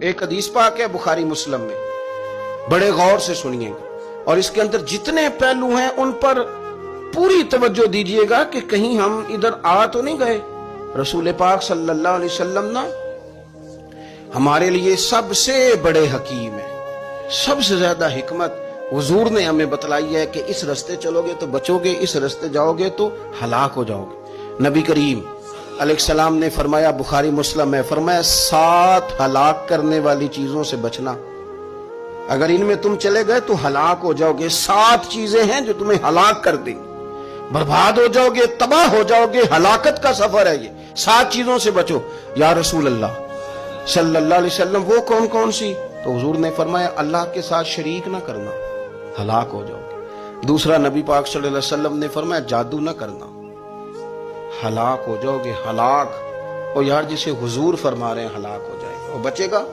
ایک حدیث پاک ہے بخاری مسلم میں، بڑے غور سے سنیے گا اور اس کے اندر جتنے پہلو ہیں ان پر پوری توجہ دیجئے گا کہ کہیں ہم ادھر آ تو نہیں گئے۔ رسول پاک صلی اللہ علیہ وسلم نا ہمارے لیے سب سے بڑے حکیم ہیں، سب سے زیادہ حکمت حضور نے ہمیں بتلائی ہے کہ اس رستے چلو گے تو بچو گے، اس رستے جاؤ گے تو ہلاک ہو جاؤ گے۔ نبی کریم علیہ السلام نے فرمایا، بخاری مسلم ہے، فرمایا 7 ہلاک کرنے والی چیزوں سے بچنا، اگر ان میں تم چلے گئے تو ہلاک ہو جاؤ گے۔ 7 چیزیں ہیں جو تمہیں ہلاک کر دیں، برباد ہو جاؤ گے، تباہ ہو جاؤ گے، ہلاکت کا سفر ہے یہ، 7 چیزوں سے بچو۔ یا رسول اللہ صلی اللہ علیہ وسلم وہ کون کون سی؟ تو حضور نے فرمایا اللہ کے ساتھ شریک نہ کرنا، ہلاک ہو جاؤ گے۔ دوسرا نبی پاک صلی اللہ علیہ وسلم نے فرمایا جادو نہ کرنا، ہلاک ہو جاؤ گے، ہلاک۔ اور یار جسے حضور فرما رہے ہیں ہلاک ہو جائے گا، وہ بچے گا؟